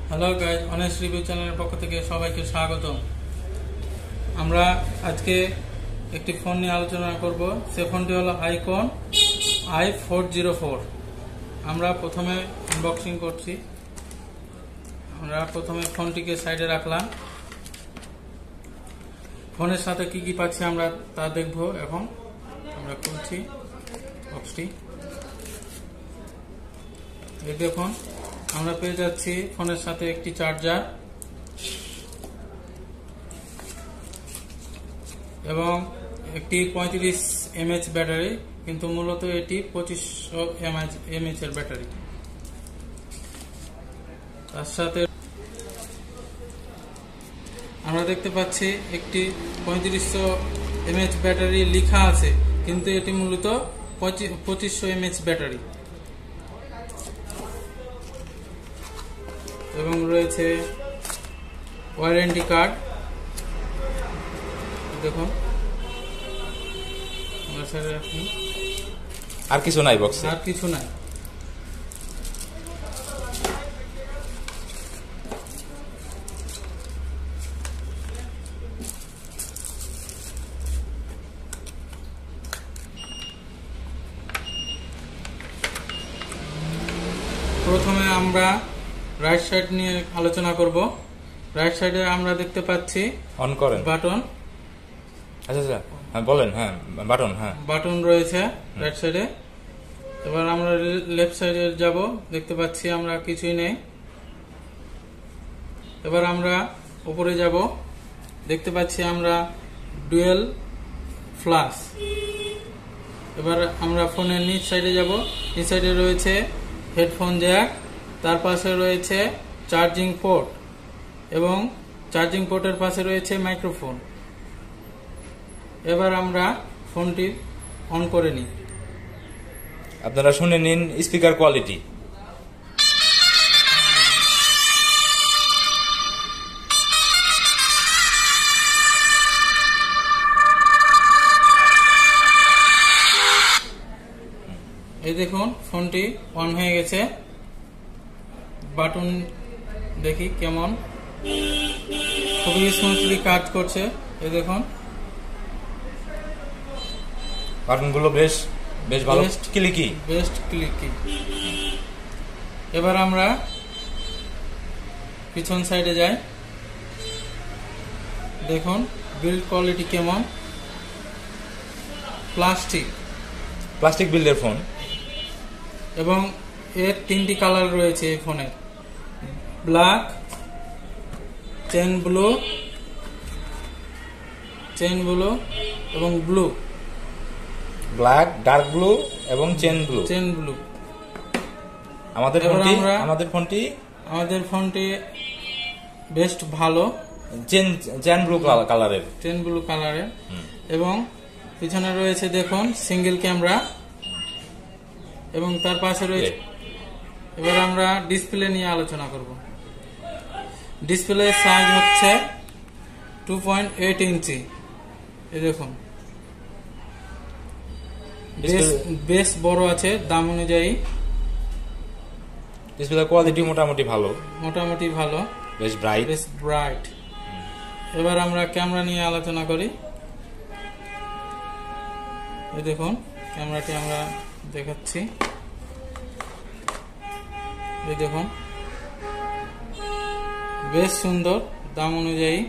Hello guys, honest review চ্যানেলের পক্ষ থেকে সবাইকে স্বাগত। আমরা আজকে একটি ফোন নিয়ে আলোচনা করব। সে ফোনটি হলো আইকন i404। আমরা প্রথমে আনবক্সিং করছি। আমরা প্রথমে ফোনটিকে সাইডে রাখলাম। ফোনের সাথে কি কি পাচ্ছি আমরা তা দেখব। এখন আমরা খুলছি বক্সটি। এই দেখুন, আমরা পেয়ে যাচ্ছি ফোনের সাথে একটি চার্জার এবং একটি 35 mAh ব্যাটারি, কিন্তু মূলত এটি 2500 mAh এর ব্যাটারি। তার সাথে আমরা দেখতে পাচ্ছি একটি 3500 mAh ব্যাটারি লেখা আছে, কিন্তু এটি মূলত 2500 mAh ব্যাটারি। এবং রয়েছে ওয়ারেন্টি কার্ড। দেখুন, আর কিছু নাই বক্সে, আর কিছু নাই। প্রথমে আমরা রাইট সাইড নিয়ে আলোচনা করব। রাইট সাইডে আমরা দেখতে পাচ্ছি অন করেন বাটন। আচ্ছা আচ্ছা, হ্যাঁ বলেন। হ্যাঁ, বাটন, হ্যাঁ বাটন রয়েছে রাইট সাইডে। এবার আমরা লেফট সাইডে যাব, দেখতে পাচ্ছি আমরা কিছুই নেই। এবার আমরা উপরে যাব, দেখতে পাচ্ছি আমরা ডুয়েল ফ্ল্যাশ। এবার আমরা ফোনের নিচ সাইডে যাব। নিচ সাইডে রয়েছে হেডফোন জ্যাক, তার পাশে রয়েছে চার্জিং পোর্ট এবং চার্জিং পোর্টের পাশে রয়েছে মাইক্রোফোন। এবার আমরা ফোনটি অন করে নিই। আপনারা শুনে নিন স্পিকার কোয়ালিটি। এই দেখুন, ফোনটি অন হয়ে গেছে। বাটন দেখি কেমন, খুবই স্মুথলি কাজ করছে। এই দেখুন, বাটনগুলো বেশ বেশ ভালো, ক্লিকি, বেস্ট ক্লিকি। এবার আমরা পিছন সাইডে যাই। দেখুন বিল্ড কোয়ালিটি কেমন। প্লাস্টিক বিল্ডের ফোন এবং এর 3টি কালার রয়েছে এই ফোনের: ব্ল্যাক, চেন ব্লু এবং ব্লু। ব্ল্যাক, ডার্ক ব্লু এবং চেন ব্লু। আমাদের ফোনটি বেস্ট ভালো, চেন ব্লু কালারের। এবং পিছনে রয়েছে দেখুন সিঙ্গেল ক্যামেরা এবং তার পাশে রয়েছে। এবার আমরা ডিসপ্লে নিয়ে আলোচনা করব। ডিসপ্লে সাইজ হচ্ছে 2.8 ইঞ্চি। এই দেখুন, বেশ বড় আছে দাম অনুযায়ী। ডিসপ্লে কোয়ালিটি মোটামুটি ভালো, বেশ ব্রাইট। এবার আমরা ক্যামেরা নিয়ে আলোচনা করি। এই দেখুন, ক্যামেরাটি আমরা দেখাচ্ছি। এই দেখুন, বেশ সুন্দর দাম অনুযায়ী।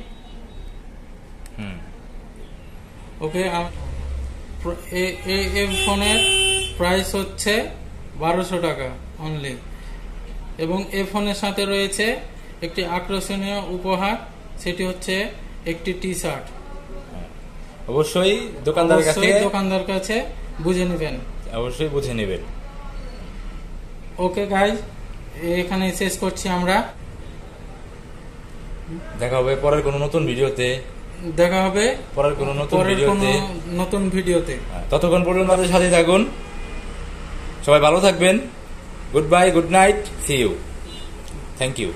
ওকে, এই ফোনের প্রাইস হচ্ছে 1200 টাকা অনলি। এবং এই ফোনের সাথে রয়েছে একটি আকর্ষণীয় উপহার, সেটি হচ্ছে একটি টি শার্ট। অবশ্যই দোকানদার কাছে বুঝে নেবেন। ওকে গাইজ, এখানে শেষ করছি আমরা। দেখা হবে পরের কোনো নতুন ভিডিওতে। ততক্ষণ পর্যন্ত আমাদের সাথে থাকুন। সবাই ভালো থাকবেন। Goodbye, good night, see you, thank you.